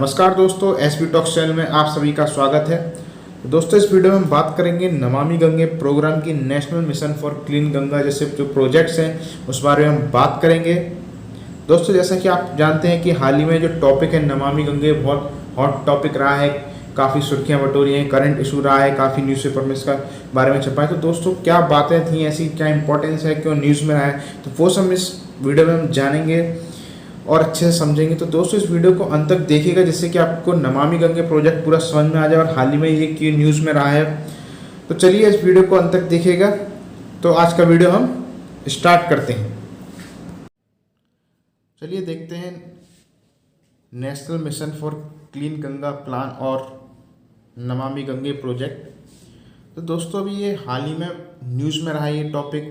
नमस्कार दोस्तों, SP talks channel में आप सभी का स्वागत है। दोस्तों, इस वीडियो में हम बात करेंगे नमामि गंगे प्रोग्राम की national mission for clean Ganga जैसे जो प्रोजेक्ट्स हैं उस बारे में हम बात करेंगे। दोस्तों, जैसा कि आप जानते हैं कि हाल ही में जो टॉपिक है नमामि गंगे बहुत हॉट टॉपिक रहा है, काफ़ी सुर्खियां बटोरी हैं, करंट इशू रहा है, काफ़ी न्यूज़पेपर में इसका बारे में छपा है। तो दोस्तों, क्या बातें थी ऐसी, क्या इंपॉर्टेंस है, क्यों न्यूज़ में रहा है, तो वो सब इस वीडियो में हम जानेंगे और अच्छे से समझेंगे। तो दोस्तों, इस वीडियो को अंत तक देखिएगा जिससे कि आपको नमामि गंगे प्रोजेक्ट पूरा समझ में आ जाए और हाल ही में ये क्यों न्यूज़ में रहा है। तो चलिए इस वीडियो को अंत तक देखिएगा। तो आज का वीडियो हम स्टार्ट करते हैं। चलिए देखते हैं national mission for clean Ganga plan और नमामि गंगे प्रोजेक्ट। तो दोस्तों, अभी ये हाल ही में न्यूज़ में रहा ये टॉपिक,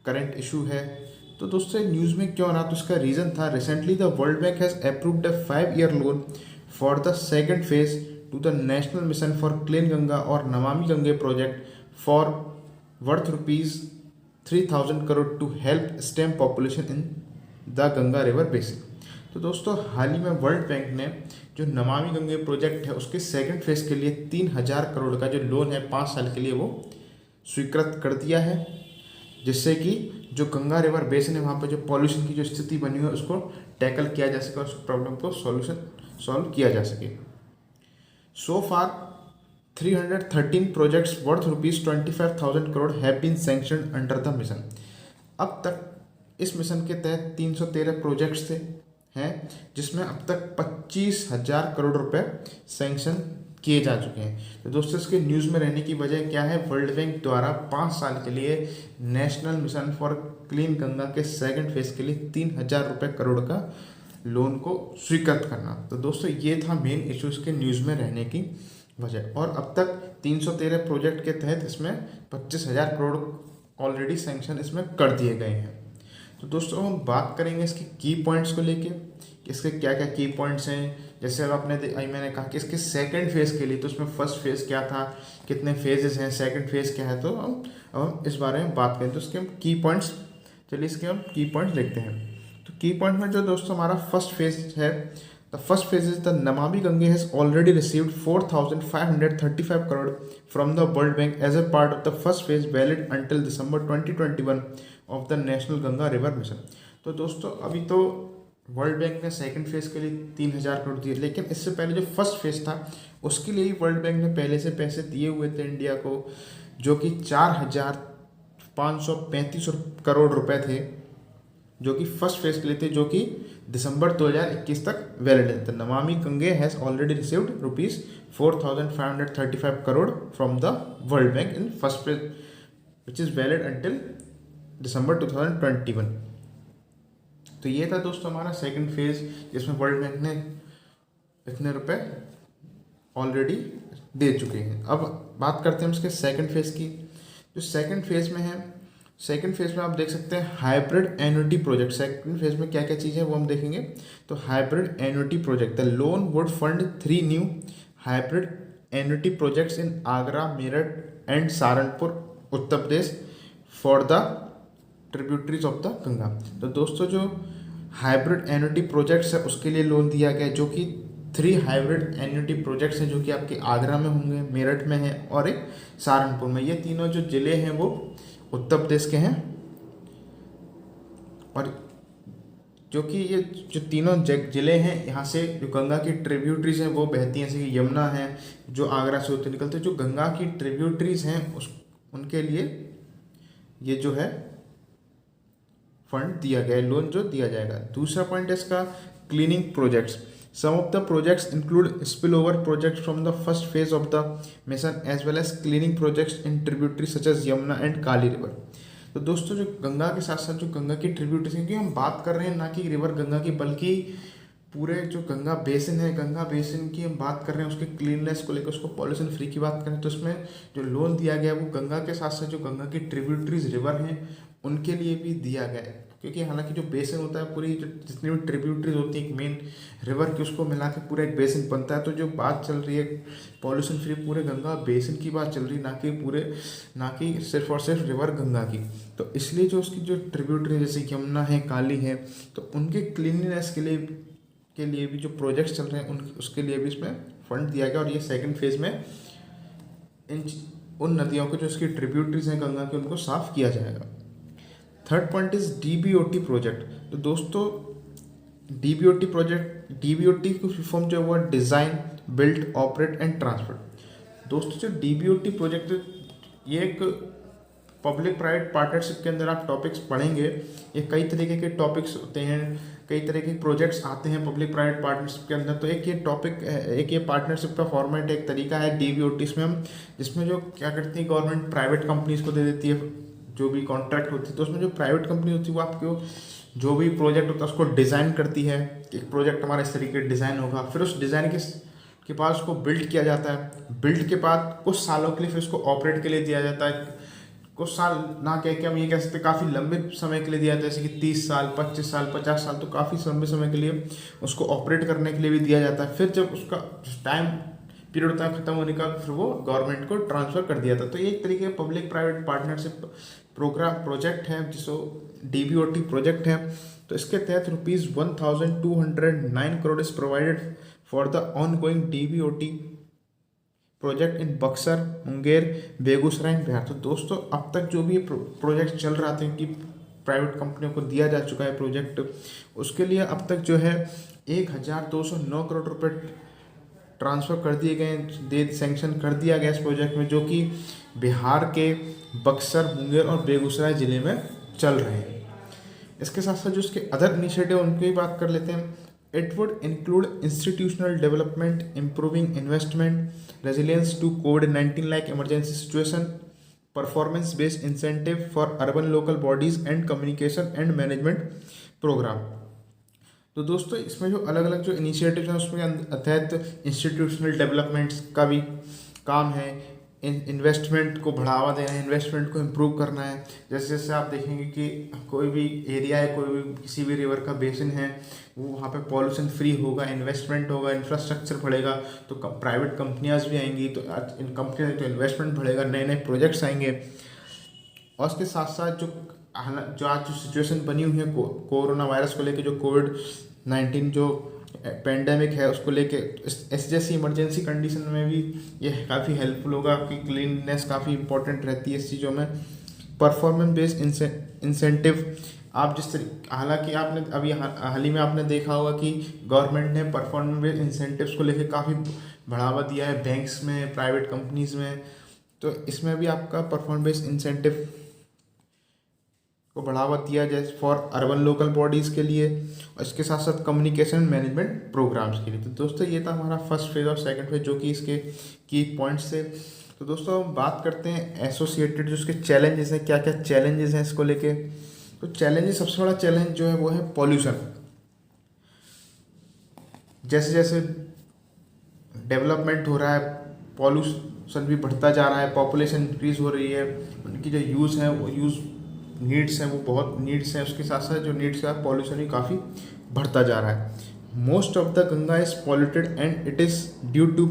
करंट इशू है। तो दोस्तों, न्यूज़ में क्यों रहा, तो इसका रीज़न था recently the world Bank has approved a 5-year loan for the second phase to the national mission for clean Ganga और Namami Gange project for worth ₹3000 crore to help stem population in the Ganga river basin. तो दोस्तों, हाल ही में world bank ने जो Namami Gange project है उसके second phase के लिए 3000 करोड़ का जो लोन है 5 साल के लिए वो स्वीकृत कर दिया है, जिससे कि जो गंगा रिवर बेसिन है वहाँ पर जो पॉल्यूशन की जो स्थिति बनी हुई है उसको टैकल किया जा सके, उस प्रॉब्लम को सॉल्व किया जा सके। So far 313 projects worth ₹25,000 crore have been sanctioned under the mission. अब तक इस मिशन के तहत 313 प्रोजेक्ट्स हैं जिसमें अब तक 25,000 करोड़ रुपए सैंक्शन किए जा चुके हैं। तो दोस्तों, इसके न्यूज़ में रहने की वजह क्या है, वर्ल्ड बैंक द्वारा 5 साल के लिए national mission for clean Ganga के सेकंड फेज के लिए 3,000 रुपये करोड़ का लोन को स्वीकृत करना। तो दोस्तों, ये था मेन इशू इसके न्यूज़ में रहने की वजह। और अब तक 313 प्रोजेक्ट के तहत इसमें 25,000 करोड़ ऑलरेडी सैंक्शन इसमें कर दिए गए हैं। तो दोस्तों, हम बात करेंगे इसके की पॉइंट्स को लेके, इसके क्या क्या की पॉइंट्स हैं। जैसे अब मैंने कहा कि इसके सेकंड फेज़ के लिए, तो उसमें फर्स्ट फेज़ क्या था, कितने फेजेस हैं, सेकंड फेज़ क्या है, तो हम इस बारे में बात करें। तो इसके हम की पॉइंट्स, चलिए इसके हम की पॉइंट्स देखते हैं। तो की पॉइंट में जो दोस्तों हमारा फर्स्ट फेज है, the first phase is the Namami Gange has already received 4,535 crore from the world bank as a part of the first phase valid until December 2021 of the national Ganga river mission. तो दोस्तों, अभी तो वर्ल्ड बैंक ने second phase के लिए 3,000 करोड़ दिए, लेकिन इससे पहले जो फर्स्ट फेज था उसके लिए ही वर्ल्ड बैंक ने पहले से पैसे दिए हुए थे इंडिया को, जो कि 4,535 करोड़ रुपए थे, जो कि फर्स्ट फेज के लिए थे, जो कि दिसंबर 2021 तक वैलिड है। तो Namami Gange has already received ₹4,535 crore from the world bank in first phase which is valid until December 2021। तो ये था दोस्तों हमारा सेकंड फेज, जिसमें वर्ल्ड बैंक ने इतने रुपए ऑलरेडी दे चुके हैं। अब बात करते हैं उसके सेकंड फेज की। जो सेकंड फेज में है, सेकंड फेज में आप देख सकते हैं hybrid annuity project. Second phase में क्या क्या चीज़ें हैं वो हम देखेंगे। तो hybrid annuity project, the loan would fund 3 new hybrid annuity projects in Agra, Meerut and Saharanpur, Uttar Pradesh for the tributaries of the Ganga. तो दोस्तों, जो हाइब्रिड एन्युटी प्रोजेक्ट्स है उसके लिए लोन दिया गया है, जो कि 3 हाइब्रिड एन्युटी प्रोजेक्ट्स हैं, जो कि आपके आगरा में होंगे, मेरठ में है और एक सहारनपुर में। ये तीनों जो ज़िले हैं वो उत्तर प्रदेश के हैं, और जो कि ये जो तीनों ज़िले हैं यहाँ से जो गंगा की ट्रिब्यूटरीज हैं वो बहती हैं, जैसे कि यमुना है जो आगरा से होते निकलते, जो गंगा की ट्रिब्यूटरीज हैं उनके लिए ये जो है फंड दिया गया है, लोन जो दिया जाएगा। दूसरा पॉइंट है इसका cleaning projects. Some of the projects include spill over projects from the first phase of the mission as well as cleaning projects in tributary such as Yamuna and Kali river. तो दोस्तों, जो गंगा के साथ साथ जो गंगा की ट्रिब्यूटरीज, क्योंकि हम बात कर रहे हैं ना कि रिवर गंगा की, बल्कि पूरे जो गंगा बेसिन है, गंगा बेसिन की हम बात कर रहे हैं, उसके क्लीननेस को लेकर, उसको पॉल्यूशन फ्री की बात करें, तो इसमें जो लोन दिया गया है वो गंगा के साथ साथ जो गंगा की ट्रिब्यूटरीज रिवर हैं उनके लिए भी दिया गया है। क्योंकि हालांकि जो बेसिन होता है, पूरी जो जितनी भी ट्रिब्यूटरीज होती है एक मेन रिवर की, उसको मिला के पूरा एक बेसिन बनता है। तो जो बात चल रही है पॉल्यूशन फ्री पूरे गंगा बेसिन की बात चल रही है, ना कि सिर्फ और सिर्फ रिवर गंगा की। तो इसलिए जो उसकी जो ट्रिब्यूटरी जैसे यमुना है, काली है, तो उनके क्लीनलीनेस के लिए भी जो प्रोजेक्ट्स चल रहे हैं उसके लिए भी इसमें फंड दिया गया, और ये सेकंड फेज में इन उन नदियों को जो इसकी ट्रिब्यूटरीज हैं गंगा के, उनको साफ किया जाएगा। Third point is DBOT project. तो दोस्तों डीबीओटी प्रोजेक्ट, डीबीओटी की फुल फॉर्म जो है वो design, build, operate and transfer. दोस्तों जो डीबीओटी प्रोजेक्ट, ये एक पब्लिक प्राइवेट पार्टनरशिप के अंदर आप टॉपिक्स पढ़ेंगे। ये कई तरीके के टॉपिक्स होते हैं, कई तरह के प्रोजेक्ट्स आते हैं पब्लिक प्राइवेट पार्टनरशिप के अंदर। तो एक ये टॉपिक, एक ये पार्टनरशिप का फॉर्मेट, एक तरीका है डीबीओटी में हम, जिसमें जो क्या करती है गवर्नमेंट प्राइवेट कंपनीज को दे देती है जो भी कॉन्ट्रैक्ट होती है। तो उसमें जो प्राइवेट कंपनी होती है वो आपको जो भी प्रोजेक्ट होता है उसको डिज़ाइन करती है। एक प्रोजेक्ट हमारा इस तरीके डिज़ाइन होगा, फिर उस डिज़ाइन के बाद उसको बिल्ड किया जाता है। बिल्ड के बाद कुछ सालों के लिए फिर उसको ऑपरेट के लिए दिया जाता है। कुछ साल ना कह के हम ये कह सकते हैं काफ़ी लंबे समय के लिए दिया जाता है, जैसे कि 30 साल, 25 साल, 50 साल, तो काफ़ी लंबे समय के लिए उसको ऑपरेट करने के लिए भी दिया जाता है। फिर जब उसका टाइम पीरियड होता है खत्म होने का, फिर वो गवर्नमेंट को ट्रांसफ़र कर दिया था। तो ये एक तरीके का पब्लिक प्राइवेट पार्टनरशिप प्रोजेक्ट है जिसको डीबीओटी प्रोजेक्ट है। तो इसके तहत ₹1209 crore is provided for the ongoing DBOT project in Buxar, Munger, Begusarai, Bihar. तो दोस्तों अब तक जो भी प्रोजेक्ट चल रहा था कि प्राइवेट कंपनियों को दिया जा चुका है प्रोजेक्ट, उसके लिए अब तक जो है 1209 करोड़ रुपए ट्रांसफ़र कर दिए गए, सैंक्शन कर दिया गया इस प्रोजेक्ट में, जो कि बिहार के बक्सर, मुंगेर और बेगूसराय ज़िले में चल रहे हैं। इसके साथ साथ जो इसके अदर इनिशिएटिव उनकी भी बात कर लेते हैं। It would include institutional development, improving investment, resilience to कोविड-19 like emergency situation, performance based incentive for urban local bodies and communication and management programme. तो दोस्तों इसमें जो अलग अलग जो इनिशिएटिव हैं उसमें तहत इंस्टीट्यूशनल डेवलपमेंट्स का भी काम है, इन्वेस्टमेंट को बढ़ावा देना है, इन्वेस्टमेंट को इम्प्रूव करना है। जैसे जैसे आप देखेंगे कि कोई भी एरिया है, कोई भी किसी भी रिवर का बेसिन है, वो वहाँ पे पॉल्यूशन फ्री होगा, इन्वेस्टमेंट होगा, इंफ्रास्ट्रक्चर बढ़ेगा, तो प्राइवेट कंपनियाँ भी आएंगी, तो इन कंपनियों तो इन्वेस्टमेंट बढ़ेगा, नए नए प्रोजेक्ट्स आएंगे। और उसके साथ साथ जो आज जो सिचुएशन बनी हुई है कोरोना वायरस को लेके, जो कोविड-19 जो पेंडेमिक है उसको लेके, इस जैसी इमरजेंसी कंडीशन में भी ये काफ़ी हेल्पफुल होगा कि क्लीननेस काफ़ी इंपॉर्टेंट रहती है इस चीज़ों में। परफॉर्मेंस बेस्ड इंसेंटिव, आप जिस तरीके, हालांकि आपने अभी हाल ही में आपने देखा होगा कि गवर्नमेंट ने परफॉर्मेंस बेस्ड इंसेंटिव्स को लेके काफ़ी बढ़ावा दिया है बैंक्स में, प्राइवेट कंपनीज में। तो इसमें भी आपका परफॉर्मेंस बेस्ड इंसेंटिव को बढ़ावा दिया जाए फॉर अर्बन लोकल बॉडीज़ के लिए, और इसके साथ साथ कम्युनिकेशन मैनेजमेंट प्रोग्राम्स के लिए। तो दोस्तों ये था हमारा फर्स्ट फेज और सेकंड फेज, जो कि इसके की पॉइंट्स थे। तो दोस्तों हम बात करते हैं एसोसिएटेड जो इसके चैलेंजेस हैं, क्या क्या चैलेंजेस हैं इसको लेके। तो चैलेंजेस, सबसे बड़ा चैलेंज जो है वो है पॉल्यूशन। जैसे जैसे डेवलपमेंट हो रहा है, पॉल्यूशन भी बढ़ता जा रहा है, पॉपुलेशन इंक्रीज हो रही है, उनकी जो यूज़ है वो नीड्स हैं वो बहुत नीड्स हैं, उसके साथ साथ जो नीड्स का पॉल्यूशन भी काफ़ी बढ़ता जा रहा है। Most of the Ganga is polluted and it is due to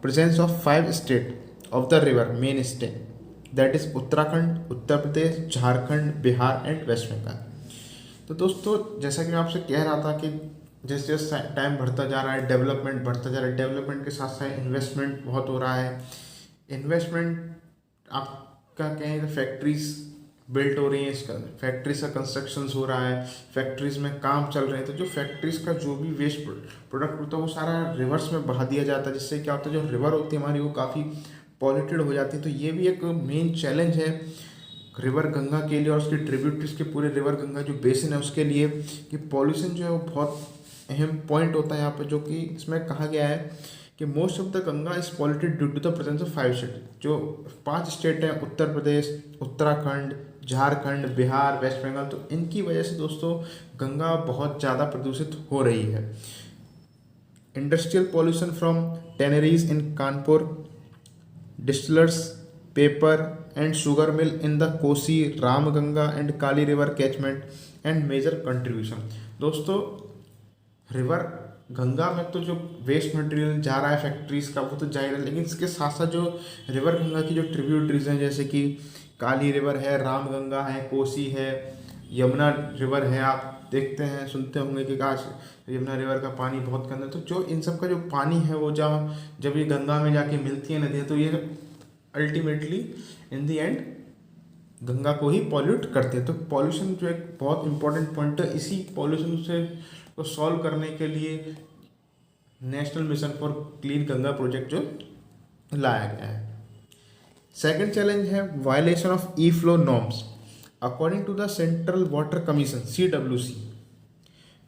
presence of 5 state of the river main state, that is Uttarakhand, Uttar Pradesh, Jharkhand, Bihar and West Bengal. तो दोस्तों जैसा कि मैं आपसे कह रहा था कि जैसे जैसे टाइम बढ़ता जा रहा है, डेवलपमेंट बढ़ता जा रहा है, डेवलपमेंट के साथ साथ इन्वेस्टमेंट बहुत हो रहा है। इन्वेस्टमेंट आपका कहें तो फैक्ट्रीज बिल्ट हो रही है, इसका फैक्ट्रीज का कंस्ट्रक्शन हो रहा है, फैक्ट्रीज में काम चल रहे हैं। तो जो फैक्ट्रीज का जो भी वेस्ट प्रोडक्ट होता है वो सारा रिवर्स में बहा दिया जाता है, जिससे क्या होता है जो रिवर होती है हमारी वो काफ़ी पॉल्यूटेड हो जाती है। तो ये भी एक मेन चैलेंज है रिवर गंगा के लिए और उसकी ट्रिब्यूटरीज के पूरे रिवर गंगा जो बेसिन है उसके लिए, कि पॉल्यूशन जो है वो बहुत अहम पॉइंट होता है यहाँ पर, जो कि इसमें कहा गया है कि most of the Ganga is polluted due to the presence of 5 state. जो 5 स्टेट हैं, उत्तर प्रदेश, उत्तराखंड, झारखंड, बिहार, वेस्ट बंगाल, तो इनकी वजह से दोस्तों गंगा बहुत ज़्यादा प्रदूषित हो रही है। Industrial pollution from tanneries in Kanpur, distillers, paper and sugar mill in the Kosi, Ramganga and Kali river catchment and major contribution. दोस्तों रिवर गंगा में तो जो वेस्ट मटेरियल जा रहा है फैक्ट्रीज का वो तो जा ही रहा है, लेकिन इसके साथ साथ जो रिवर गंगा की जो ट्रिब्यूटरीज हैं, जैसे कि काली रिवर है, रामगंगा है, कोसी है, यमुना रिवर है, आप आप देखते हैं सुनते होंगे कि काश यमुना रिवर का पानी बहुत गंदा है, तो जो इन सब का जो पानी है वो जब ये गंगा में जाके मिलती है नदियाँ, तो ये ultimately in the and Ganga को ही पॉल्यूट करते हैं। तो पॉल्यूशन जो एक बहुत इंपॉर्टेंट पॉइंट है, इसी पॉल्यूशन से को सॉल्व करने के लिए national mission for clean Ganga project जो लाया गया है। सेकंड चैलेंज है violation of E flow norms. According to the central water commission CWC,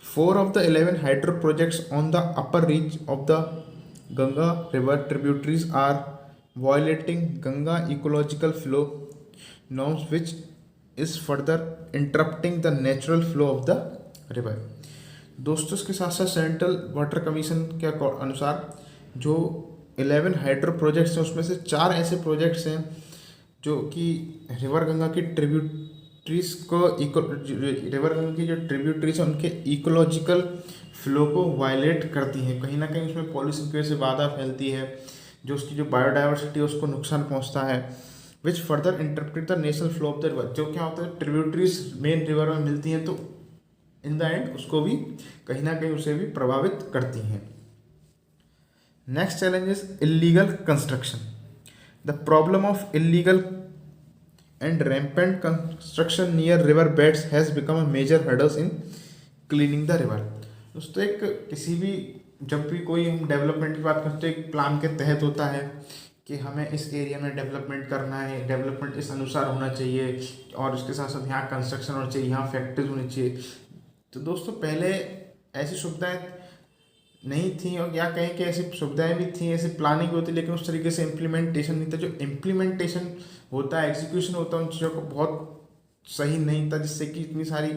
4 of the 11 hydro projects on the upper reach of the Ganga river tributaries are violating Ganga ecological flow norms, which is further interrupting the natural flow of the river। दोस्तों इसके साथ साथ central water commission के अनुसार जो 11 hydro projects हैं उसमें से 4 ऐसे प्रोजेक्ट्स हैं जो कि रिवर गंगा की ट्रिब्यूटरीज को रिवर गंगा की जो ट्रिब्यूटरीज हैं उनके इकोलॉजिकल फ्लो को वायलेट करती हैं। कहीं ना कहीं उसमें पॉल्यूशन की वजह से बाधा फैलती है, जो उसकी जो बायोडाइवर्सिटी है उसको नुकसान पहुंचता है। Which further interpret the national flow of the river. जो क्या होता है, ट्रिब्यूटरीज मेन रिवर में मिलती हैं तो इन द एंड उसको भी कहीं ना कहीं उसे भी प्रभावित करती हैं। Next challenge is illegal construction. The problem of illegal and rampant construction near river beds has become a major hurdles in cleaning the river. दोस्तों एक किसी भी जब भी कोई हम डेवलपमेंट की बात करते हैं, एक प्लान के तहत होता है कि हमें इस एरिया में डेवलपमेंट करना है, डेवलपमेंट इस अनुसार होना चाहिए और उसके साथ साथ यहाँ कंस्ट्रक्शन होना चाहिए, यहाँ फैक्ट्रीज होनी चाहिए। तो दोस्तों पहले ऐसी सुविधाएं नहीं थी, और क्या कहें कि ऐसी सुविधाएं भी थी, ऐसी प्लानिंग होती, लेकिन उस तरीके से इम्प्लीमेंटेशन नहीं था। जो इम्प्लीमेंटेशन होता है, एग्जीक्यूशन होता है उन चीज़ों को बहुत सही नहीं था, जिससे कि इतनी सारी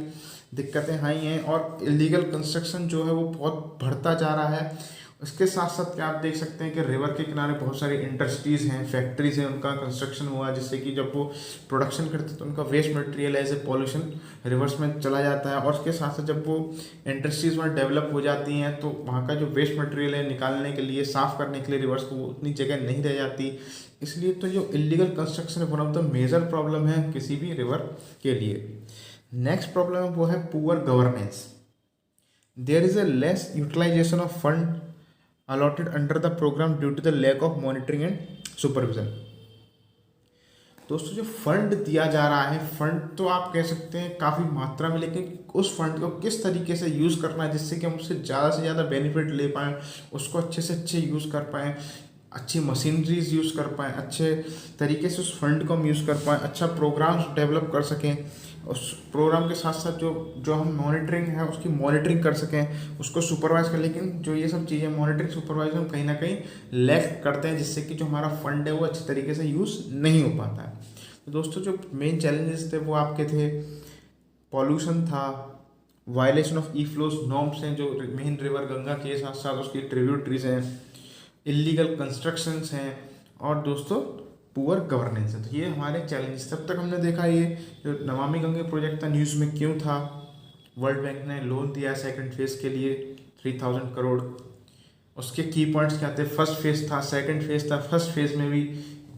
दिक्कतें आई हैं और इलीगल कंस्ट्रक्शन जो है वो बहुत बढ़ता जा रहा है। इसके साथ साथ क्या आप देख सकते हैं कि रिवर के किनारे बहुत सारी इंडस्ट्रीज़ हैं, फैक्ट्रीज हैं, उनका कंस्ट्रक्शन हुआ, जिससे कि जब वो प्रोडक्शन करते तो उनका waste material as a pollution rivers में चला जाता है। और उसके साथ साथ जब वो इंडस्ट्रीज वहाँ डेवलप हो जाती हैं तो वहाँ का जो वेस्ट मटेरियल है निकालने के लिए, साफ़ करने के लिए रिवर्स को, वो उतनी जगह नहीं रह जाती। इसलिए तो जो इलीगल कंस्ट्रक्शन है one of the major problem है किसी भी रिवर के लिए। नेक्स्ट प्रॉब्लम है वो है poor governance. There is a less utilisation of fund allotted under the program due to the lack of monitoring and supervision। दोस्तों जो फंड दिया जा रहा है, फंड तो आप कह सकते हैं काफ़ी मात्रा में, लेकिन उस फंड को किस तरीके से यूज़ करना है जिससे कि हम उससे ज़्यादा से ज़्यादा बेनिफिट ले पाएँ, उसको अच्छे से अच्छे यूज़ कर पाएँ, अच्छी मशीनरीज यूज़ कर पाएँ, अच्छे तरीके से उस फंड को हम यूज़ कर पाएँ, अच्छा प्रोग्राम्स डेवलप कर सकें, उस प्रोग्राम के साथ साथ जो हम मॉनिटरिंग है उसकी मॉनिटरिंग कर सकें, उसको सुपरवाइज कर। लेकिन जो ये सब चीज़ें मॉनिटरिंग सुपरवाइज हम कहीं ना कहीं लैक करते हैं, जिससे कि जो हमारा फंड है वो अच्छे तरीके से यूज़ नहीं हो पाता है। तो दोस्तों जो मेन चैलेंजेस थे वो आपके थे, पॉल्यूशन था, violation of E flows norms हैं जो मेन रिवर गंगा के साथ साथ उसकी ट्रिब्यूटरीज हैं, इलीगल कंस्ट्रक्शंस हैं, और दोस्तों पुअर गवर्नेंस है। तो ये हमारे चैलेंजेस। तब तक हमने देखा ये जो नमामि गंगे प्रोजेक्ट था न्यूज़ में क्यों था, वर्ल्ड बैंक ने लोन दिया सेकंड फेज़ के लिए 3000 करोड़। उसके की पॉइंट्स क्या थे, फर्स्ट फेज़ था, सेकंड फेज़ था। फर्स्ट फेज़ में भी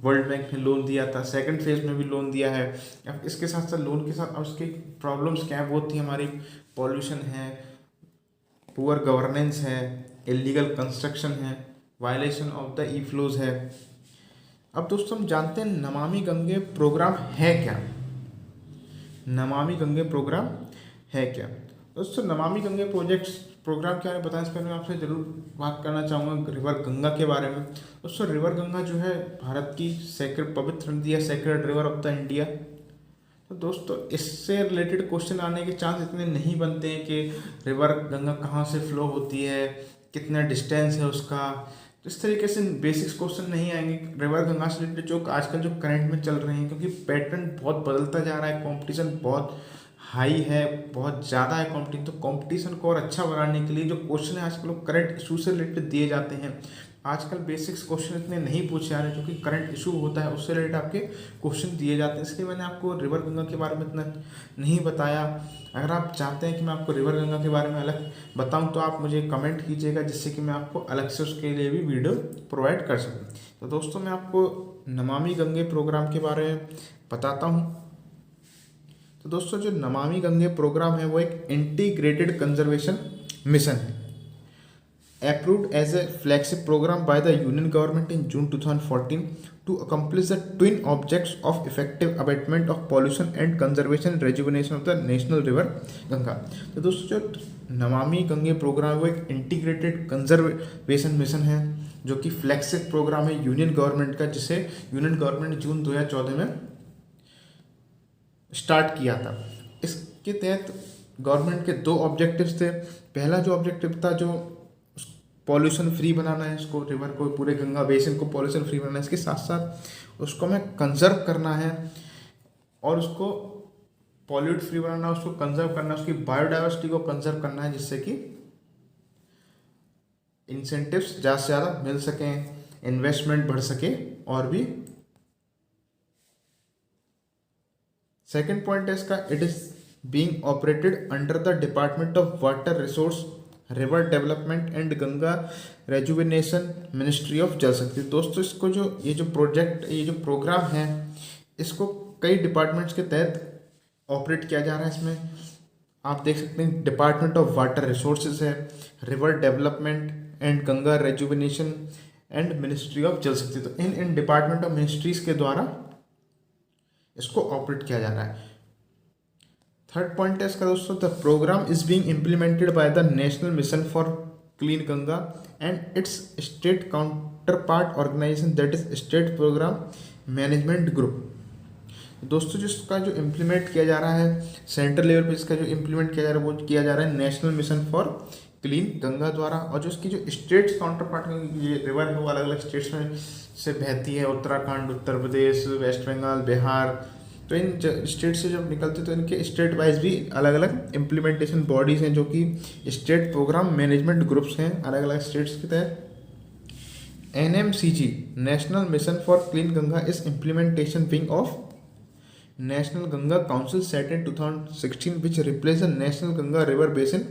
वर्ल्ड बैंक ने लोन दिया था, सेकंड फेज़ में भी लोन दिया है। अब इसके साथ साथ लोन के साथ अब उसकी प्रॉब्लम्स क्या है, वो थी हमारी पॉल्यूशन है, पुअर गवर्नेंस है, इलीगल कंस्ट्रक्शन है, violation of the E flows है। अब दोस्तों हम जानते हैं नमामि गंगे प्रोग्राम है क्या। नमामि गंगे प्रोग्राम है क्या दोस्तों, नमामि गंगे प्रोग्राम क्या है बताएं, इस पर मैं आपसे ज़रूर बात करना चाहूँगा रिवर गंगा के बारे में। दोस्तों रिवर गंगा जो है भारत की सेक्रेड पवित्र नदी है, sacred river of the India. तो दोस्तों इससे रिलेटेड क्वेश्चन आने के चांस इतने नहीं बनते हैं कि रिवर गंगा कहाँ से फ्लो होती है, कितना डिस्टेंस है उसका, तो इस तरीके से बेसिक्स क्वेश्चन नहीं आएंगे रिवर गंगा से रिलेटेड जो आजकल जो करंट में चल रहे हैं, क्योंकि पैटर्न बहुत बदलता जा रहा है, कंपटीशन बहुत हाई है, बहुत ज़्यादा है कंपटीशन। तो कंपटीशन को और अच्छा बनाने के लिए जो क्वेश्चन है आजकल करंट इशू से रिलेटेड दिए जाते हैं। आजकल बेसिक्स क्वेश्चन इतने नहीं पूछे जा रहे, जो कि करंट इशू होता है उससे रिलेटेड आपके क्वेश्चन दिए जाते हैं। इसलिए मैंने आपको रिवर गंगा के बारे में इतना नहीं बताया। अगर आप चाहते हैं कि मैं आपको रिवर गंगा के बारे में अलग बताऊं तो आप मुझे कमेंट कीजिएगा, जिससे कि मैं आपको अलग से उसके लिए भी वीडियो प्रोवाइड कर सकूं। तो दोस्तों मैं आपको नमामि गंगे प्रोग्राम के बारे में बताता हूँ। तो दोस्तों जो नमामि गंगे प्रोग्राम है वो एक इंटीग्रेटेड कंजर्वेशन मिशन है, approved as a flagship program by the Union Government in June 2014 to accomplish the twin objects of effective abatement of pollution and conservation and rejuvenation of the national river Ganga. तो दोस्तों जो Namami Gange programme वो एक integrated conservation mission है जो कि flagship programme है union government का, जिसे यूनियन गवर्नमेंट जून 2014 में स्टार्ट किया था। इसके तहत गवर्नमेंट के दो ऑब्जेक्टिव्स थे। पहला जो ऑब्जेक्टिव था जो पॉल्यूशन फ्री बनाना है, इसको रिवर को, पूरे गंगा बेसिन को पॉल्यूशन फ्री बनाना है, इसके साथ साथ उसको हमें कंजर्व करना है और उसको पॉल्यूट फ्री बनाना, उसको कंजर्व करना, उसकी बायोडाइवर्सिटी को कंजर्व करना है, जिससे कि इंसेंटिव्स ज़्यादा से ज़्यादा मिल सकें, इन्वेस्टमेंट बढ़ सके और भी। सेकेंड पॉइंट है इसका, it is being operated under the department of water resource, river development and Ganga rejuvenation, ministry of जल शक्ति। दोस्तों इसको जो ये जो प्रोग्राम है इसको कई डिपार्टमेंट्स के तहत ऑपरेट किया जा रहा है। इसमें आप देख सकते हैं डिपार्टमेंट ऑफ वाटर रिसोर्सेज है, river development and Ganga rejuvenation and ministry of जल शक्ति। तो इन डिपार्टमेंट ऑफ मिनिस्ट्रीज के द्वारा इसको ऑपरेट किया जा रहा है। थर्ड पॉइंट है इसका दोस्तों, the programme is being implemented by the national mission for clean Ganga and its state counterpart organisation, that is state programme management group. दोस्तों जिसका जो इम्प्लीमेंट किया जा रहा है सेंट्रल लेवल पे, इसका जो इम्प्लीमेंट किया जा रहा है वो किया जा रहा है national mission for clean Ganga द्वारा। और जो इसकी जो स्टेट्स काउंटर पार्ट ये रिवर है वो अलग अलग स्टेट्स में से बहती है, उत्तराखंड, उत्तर प्रदेश, वेस्ट बंगाल, बिहार। तो इन स्टेट से जब निकलते तो इनके स्टेट वाइज भी अलग अलग इम्प्लीमेंटेशन बॉडीज़ हैं जो कि स्टेट प्रोग्राम मैनेजमेंट ग्रुप्स हैं अलग अलग स्टेट्स के तहत। NMCG national mission for clean Ganga is implementation wing of national Ganga council set in 2016 which replace the national Ganga river basin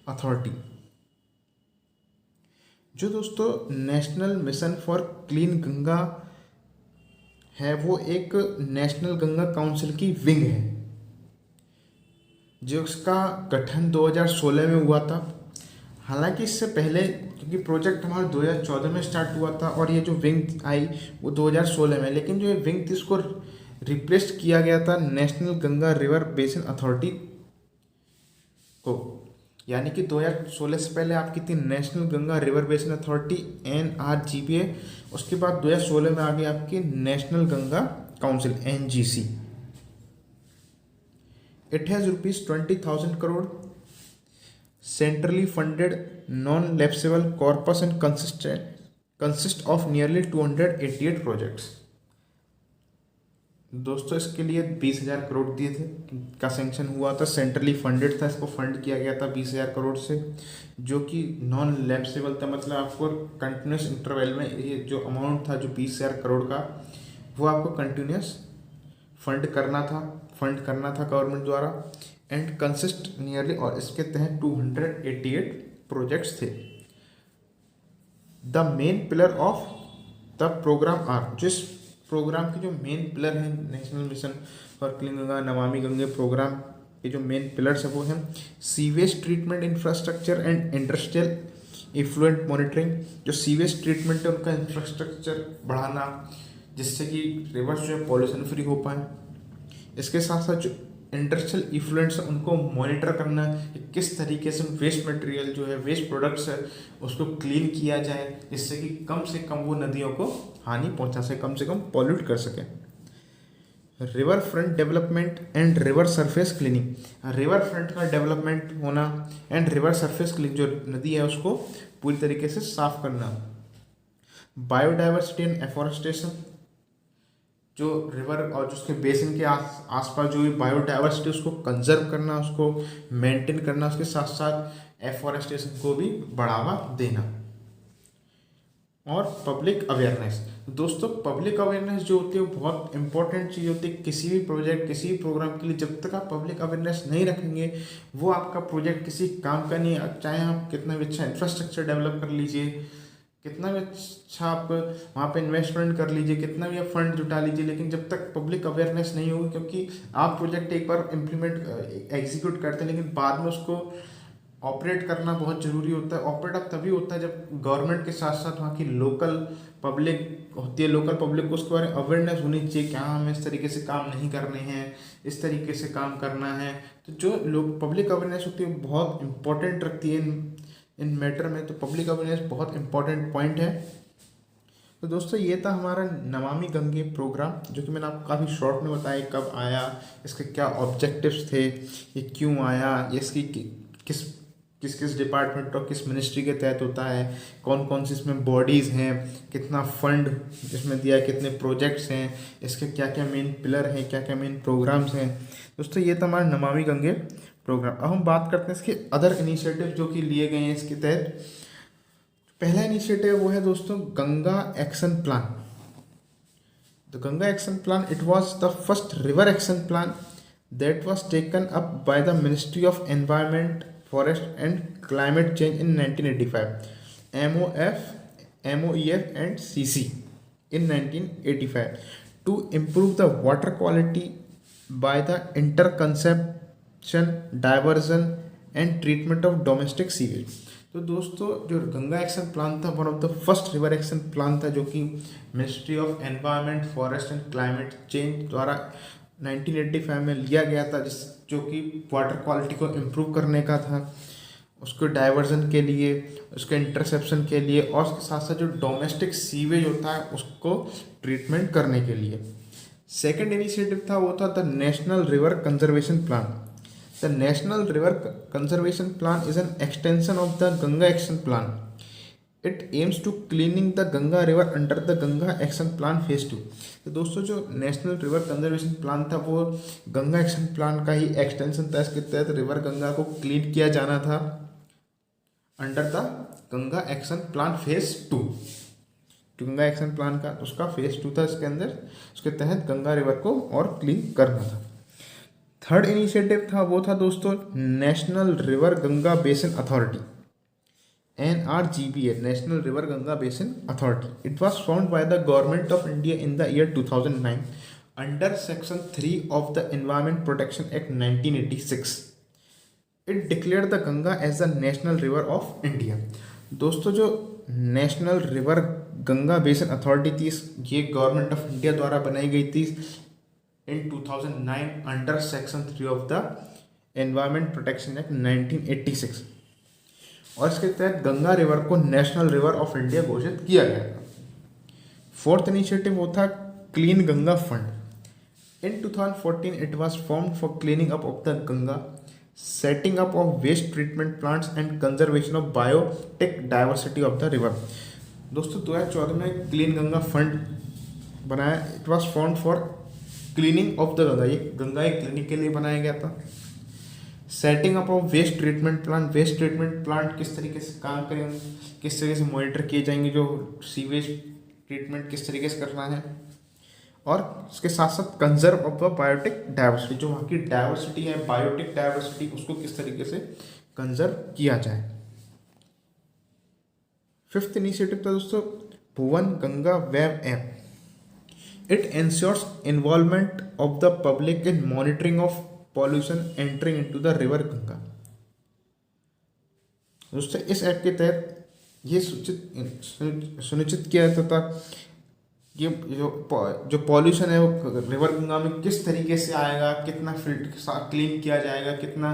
authority. जो दोस्तों national mission for clean Ganga है वो एक नेशनल गंगा काउंसिल की विंग है जो उसका गठन 2016 में हुआ था। हालांकि इससे पहले क्योंकि प्रोजेक्ट हमारा 2014 में स्टार्ट हुआ था और ये जो विंग आई वो 2016 में, लेकिन जो ये विंग थी इसको रिप्लेस किया गया था national Ganga river basin authority को। यानी कि 2016 से पहले आपकी थी national Ganga river basin authority NRGBA, उसके बाद 2016 में आ गई आपकी national Ganga council NGC। It has ₹20,000 crore centrally funded non lapsable corpus and consist of nearly 288 projects. दोस्तों इसके लिए 20,000 करोड़ दिए थे का सेंक्शन हुआ था, सेंट्रली फंडेड था, इसको फंड किया गया था 20,000 करोड़ से, जो कि नॉन लैप्सेबल था। मतलब आपको कंटिन्यूस इंटरवल में ये जो अमाउंट था जो 20,000 करोड़ का वो आपको कंटिन्यूस फंड करना था गवर्नमेंट द्वारा। एंड कंसिस्ट नियरली, और इसके तहत 288 प्रोजेक्ट्स थे। The main pillar of the programme are, जिस प्रोग्राम के जो मेन पिलर हैं national mission for clean Ganga Namami Gange programme के जो मेन पिलर्स है वो हैं sewage treatment infrastructure and industrial effluent monitoring. जो सीवेज ट्रीटमेंट है उनका इंफ्रास्ट्रक्चर बढ़ाना जिससे कि रिवर्स जो है पॉल्यूशन फ्री हो पाए। इसके साथ साथ जो इंडस्ट्रियल इफ्लुएंट्स है उनको मॉनिटर करना कि किस तरीके से वेस्ट मटेरियल जो है, वेस्ट प्रोडक्ट्स है, उसको क्लीन किया जाए जिससे कि कम से कम वो नदियों को हानि पहुंचा सके, कम से कम पॉल्यूट कर सके। River front development and river surface cleaning, river front का डेवलपमेंट होना एंड रिवर सरफेस क्लीनिंग, जो नदी है उसको पूरी तरीके से साफ करना। बायोडाइवर्सिटी एंड एफॉरेस्टेशन, जो रिवर और जो उसके बेसिन के आसपास जो बायोडाइवर्सिटी उसको कंजर्व करना, उसको मेंटेन करना, उसके साथ साथ एफॉरेस्टेशन को भी बढ़ावा देना। और पब्लिक अवेयरनेस, दोस्तों पब्लिक अवेयरनेस जो होती है वो बहुत इंपॉर्टेंट चीज़ होती है किसी भी प्रोजेक्ट, किसी भी प्रोग्राम के लिए। जब तक आप पब्लिक अवेयरनेस नहीं रखेंगे वो आपका प्रोजेक्ट किसी काम का नहीं। चाहे आप कितना भी अच्छा इंफ्रास्ट्रक्चर डेवलप कर लीजिए, कितना भी अच्छा आप वहाँ पे इन्वेस्टमेंट कर लीजिए, कितना भी आप फंड जुटा लीजिए, लेकिन जब तक पब्लिक अवेयरनेस नहीं होगी, क्योंकि आप प्रोजेक्ट एक बार इम्प्लीमेंट एग्जीक्यूट करते हैं, लेकिन बाद में उसको ऑपरेट करना बहुत ज़रूरी होता है। ऑपरेट अब तभी होता है जब गवर्नमेंट के साथ साथ वहाँ की लोकल पब्लिक होती है, लोकल पब्लिक को उसके बारे में अवेयरनेस होनी चाहिए कि हाँ, हमें इस तरीके से काम नहीं करने हैं, इस तरीके से काम करना है। तो जो लोग पब्लिक अवेयरनेस होती है बहुत इंपॉर्टेंट रखती है इन मैटर में। तो पब्लिक अवेयरनेस बहुत इंपॉर्टेंट पॉइंट है। तो दोस्तों ये था हमारा नमामि गंगे प्रोग्राम, जो कि मैंने आपको काफ़ी शॉर्ट में बताया कब आया, इसके क्या ऑब्जेक्टिव्स थे, ये क्यों आया, ये इसकी किस किस किस डिपार्टमेंट और किस मिनिस्ट्री के तहत होता है, कौन कौन सी इसमें बॉडीज़ हैं, कितना फंड इसमें दिया है, कितने प्रोजेक्ट्स हैं, इसके क्या क्या मेन पिलर हैं, क्या क्या मेन प्रोग्राम्स हैं। दोस्तों ये था हमारा नमामि गंगे प्रोग्राम। अब हम बात करते हैं इसके अदर इनिशिएटिव जो कि लिए गए हैं इसके तहत। पहला इनिशिएटिव वो है दोस्तों Ganga action plan. The Ganga action plan, it was the first river action plan that was taken up by the ministry of environment, forest and climate change in 1985, MOEF and CC in 1985 to improve the water quality by the interconception, diversion and treatment of domestic sewage। तो दोस्तों जो Ganga action plan था, one of the first river action plan था, जो कि ministry of environment, forest and climate change द्वारा 1985 में लिया गया था, जो कि वाटर क्वालिटी को इम्प्रूव करने का था, उसको डाइवर्जन के लिए, उसके इंटरसेप्शन के लिए, और उसके साथ साथ जो डोमेस्टिक सीवेज होता है उसको ट्रीटमेंट करने के लिए। सेकेंड इनिशिएटिव था वो था the national river conservation plan. The National River Conservation Plan is an extension of the Ganga Action Plan. It aims to cleaning the Ganga River under the Ganga Action Plan Phase 2। तो दोस्तों जो national river conservation plan था वो Ganga action plan का ही extension था। इसके तहत river Ganga को क्लीन किया जाना था under the Ganga action plan phase 2। Ganga action plan का उसका फेज 2 था, इसके अंदर उसके तहत गंगा रिवर को और क्लीन करना था। थर्ड इनिशिएटिव था वो था दोस्तों national river Ganga basin authority, NRGBA, national river Ganga basin authority. It was found by the government of India in the year 2009 under section 3 of the environment protection act 1986। It declare the Ganga as the national river of India. दोस्तों जो national river Ganga basin authority थी, ये government of India द्वारा बनाई गई थी in 2009 under section 3 of the environment protection act 1986, और इसके तहत गंगा रिवर को नेशनल रिवर ऑफ इंडिया घोषित किया गया था। फोर्थ इनिशिएटिव वो था clean Ganga fund. In 2014 it was formed for cleaning up of the Ganga, setting up of waste treatment plants and conservation of biotic diversity of the river. दोस्तों 2014 में clean Ganga fund बनाया। It was formed for cleaning of the Ganga, ये गंगा एक clinic के लिए बनाया गया था। Setting up of waste treatment plant, waste treatment plant किस तरीके से काम करेंगे, किस तरीके से मॉनिटर किए जाएंगे, जो सीवेज ट्रीटमेंट किस तरीके से करना है, और इसके साथ साथ conserve of the biotic diversity, जो वहाँ की डाइवर्सिटी है, बायोटिक डाइवर्सिटी, उसको किस तरीके से कंजर्व किया जाए। फिफ्थ इनिशिएटिव था दोस्तों Bhuvan Ganga web app. It ensures involvement of the public in monitoring of pollution entering into the river Ganga। दोस्तों इस ऐप के तहत ये सुनिश्चित किया जाता था कि जो पॉल्यूशन है वो रिवर गंगा में किस तरीके से आएगा, कितना फिल्टर क्लीन किया जाएगा, कितना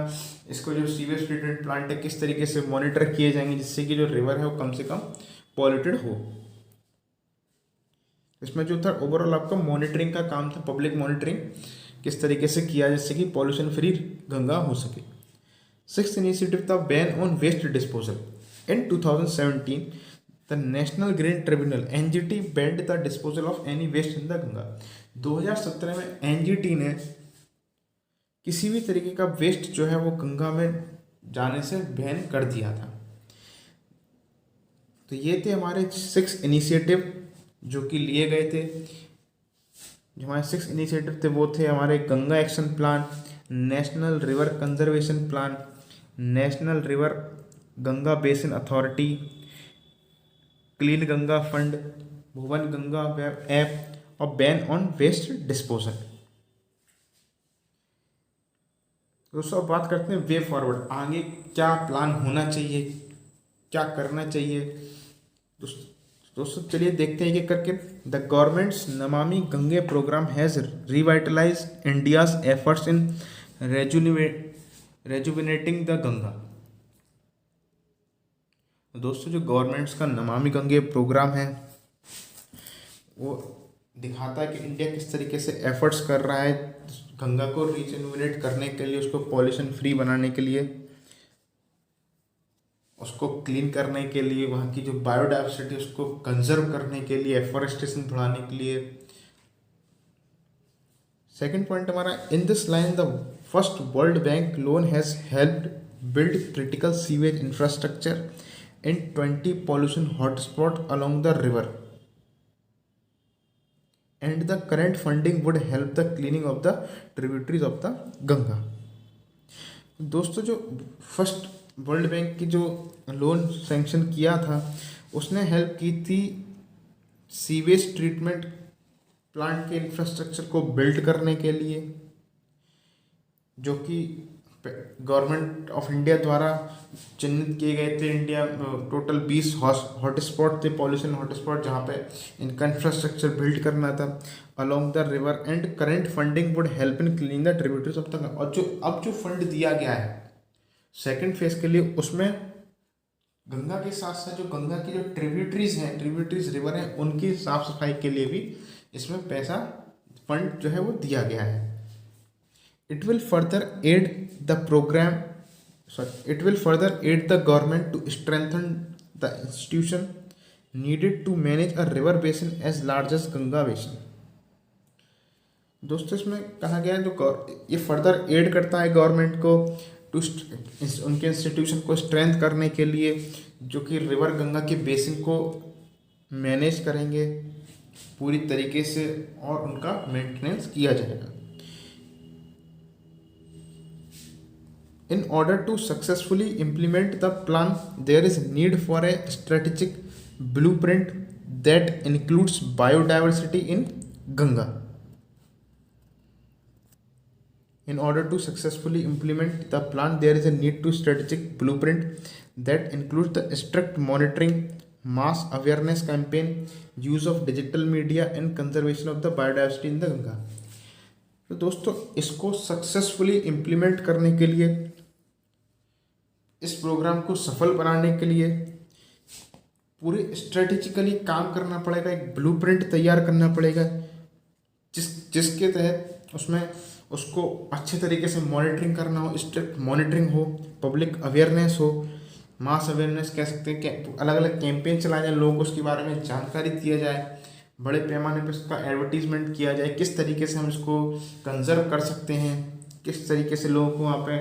इसको जो सीवेज ट्रीटमेंट प्लांट है किस तरीके से मॉनिटर किए जाएंगे, जिससे कि जो रिवर है वो कम से कम पॉल्यूटेड हो। इसमें जो था ओवरऑल आपका मॉनिटरिंग का काम था, पब्लिक मॉनिटरिंग किस तरीके से किया जिससे कि पॉल्यूशन फ्री गंगा हो सके। सिक्स्थ इनिशिएटिव था ban on waste disposal. In 2017 the national green tribunal NGT banned the disposal of any waste in the Ganga. 2017 में NGT ने किसी भी तरीके का वेस्ट जो है वो गंगा में जाने से बैन कर दिया था। तो ये थे हमारे 6 इनिशिएटिव जो कि लिए गए थे। जो हमारे 6 इनिशिएटिव थे वो थे हमारे Ganga action plan, national river conservation plan, national river Ganga basin authority, clean Ganga fund, Bhuvan Ganga web app और बैन ऑन वेस्ट डिस्पोजल। दोस्तों अब बात करते हैं वे फॉरवर्ड, आगे क्या प्लान होना चाहिए, क्या करना चाहिए। दोस्तों चलिए देखते हैं कि करके। The government's Namami Gange programme has revitalise India's efforts in rejuvenating the Ganga. दोस्तों जो गवर्नमेंट्स का नमामि गंगे प्रोग्राम है वो दिखाता है कि इंडिया किस तरीके से एफर्ट्स कर रहा है गंगा को रिजेन्युनेट करने के लिए, उसको पॉल्यूशन फ्री बनाने के लिए, उसको क्लीन करने के लिए, वहाँ की जो बायोडाइवर्सिटी उसको कंजर्व करने के लिए, एफॉरेस्टेशन बढ़ाने के लिए। सेकंड पॉइंट हमारा, in this line the first world bank loan has helped build critical sewage infrastructure in 20 pollution hotspot along the river and the current funding would help the cleaning of the tributaries of the Ganga. दोस्तों जो first world bank की जो loan sanction किया था उसने help की थी sewage treatment plant के इंफ्रास्ट्रक्चर को बिल्ड करने के लिए, जो कि गवर्नमेंट ऑफ इंडिया द्वारा चिन्हित किए गए थे। इंडिया टोटल 20 हॉटस्पॉट थे, पॉल्यूशन हॉटस्पॉट, जहाँ पे इनका इंफ्रास्ट्रक्चर बिल्ड करना था along the river and current funding would help in cleaning the tributaries of the. और जो अब जो फंड दिया गया है सेकंड फेज के लिए, उसमें गंगा के साथ साथ जो गंगा की जो ट्रिब्यूटरीज रिवर हैं उनकी साफ सफाई के लिए भी इसमें पैसा फंड जो है वो दिया गया है। It will further aid the government to strengthen the institution needed to manage a river basin as large as Ganga basin। दोस्तों इसमें कहा गया है जो ये फर्दर एड करता है गवर्नमेंट को टू उनके इंस्टीट्यूशन को स्ट्रेंथ करने के लिए, जो कि रिवर गंगा के बेसिन को मैनेज करेंगे पूरी तरीके से और उनका मेंटेनेंस किया जाएगा। In order to successfully implement the plan, there is need for a strategic blueprint that includes biodiversity in Ganga. In order to successfully implement the plan, there is a need to strategic blueprint that includes the strict monitoring, mass awareness campaign, use of digital media and conservation of the biodiversity in the Ganga। तो दोस्तों इसको successfully implement करने के लिए, इस programme को सफल बनाने के लिए पूरे स्ट्रेटेजिकली काम करना पड़ेगा, एक ब्लूप्रिंट तैयार करना पड़ेगा जिसके तहत उसमें उसको अच्छे तरीके से मॉनिटरिंग करना हो, स्ट्रिक्ट मॉनिटरिंग हो, पब्लिक अवेयरनेस हो, मास अवेयरनेस कह सकते हैं कि अलग अलग कैंपेन चलाए जाए, लोगों को उसके बारे में जानकारी दिया जाए, बड़े पैमाने पर इसका एडवर्टीजमेंट किया जाए, किस तरीके से हम इसको कंजर्व कर सकते हैं, किस तरीके से लोगों को वहाँ पे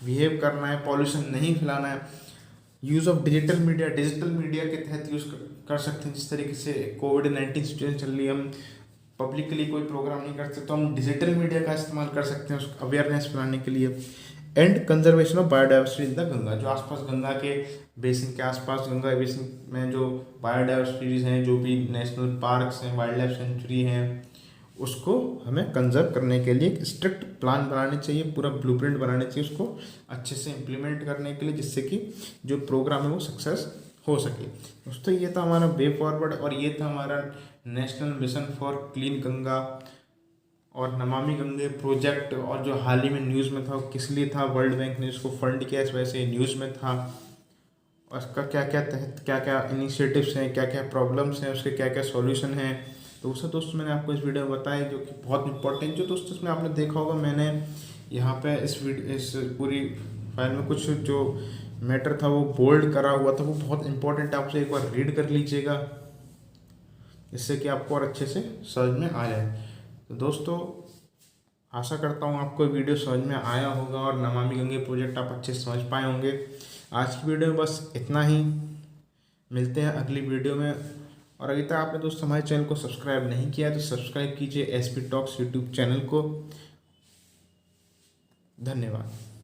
बिहेव करना है, पॉल्यूशन नहीं फैलाना है। यूज़ ऑफ डिजिटल मीडिया के तहत यूज़ कर सकते हैं। जिस तरीके से कोविड-19 सिचुएशन चल रही है, हम पब्लिकली कोई प्रोग्राम नहीं करते तो हम डिजिटल मीडिया का इस्तेमाल कर सकते हैं उसको अवेयरनेस फैलाने के लिए। And conservation of biodiversity in the Ganga, जो आसपास गंगा के बेसिन के आसपास, गंगा बेसिन में जो बायोडाइवर्सिटीज हैं, जो भी नेशनल पार्क्स हैं, वाइल्ड लाइफ सेंचुरी हैं, उसको हमें कंजर्व करने के लिए एक स्ट्रिक्ट प्लान बनाने चाहिए, पूरा ब्लूप्रिंट बनाने चाहिए उसको अच्छे से इम्प्लीमेंट करने के लिए, जिससे कि जो प्रोग्राम है वो सक्सेस हो सके। दोस्तों ये था हमारा वे फॉरवर्ड और ये था हमारा national mission for clean Ganga और नमामि गंगे प्रोजेक्ट। और जो हाल ही में न्यूज़ में था वो किस लिए था, वर्ल्ड बैंक ने उसको फंड किया, इस वजह से न्यूज़ में था। और उसका क्या क्या इनिशिएटिव्स हैं, क्या क्या प्रॉब्लम्स हैं, उसके क्या क्या सॉल्यूशन हैं। तो उससे दोस्तों मैंने आपको इस वीडियो में बताया, जो कि बहुत इंपॉर्टेंट, जो दोस्तों इसमें आपने देखा होगा मैंने यहाँ पे इस पूरी फाइल में कुछ जो मैटर था वो बोल्ड करा हुआ था, वो बहुत इंपॉर्टेंट है, आपसे एक बार रीड कर लीजिएगा, इससे कि आपको और अच्छे से समझ में आ जाए। तो दोस्तों आशा करता हूँ आपको वीडियो समझ में आया होगा और नमामि गंगे प्रोजेक्ट आप अच्छे से समझ पाए होंगे। आज की वीडियो में बस इतना ही, मिलते हैं अगली वीडियो में। और अभी तक आपने दोस्तों हमारे चैनल को सब्सक्राइब नहीं किया तो सब्सक्राइब कीजिए एसपी टॉक्स यूट्यूब चैनल को। धन्यवाद।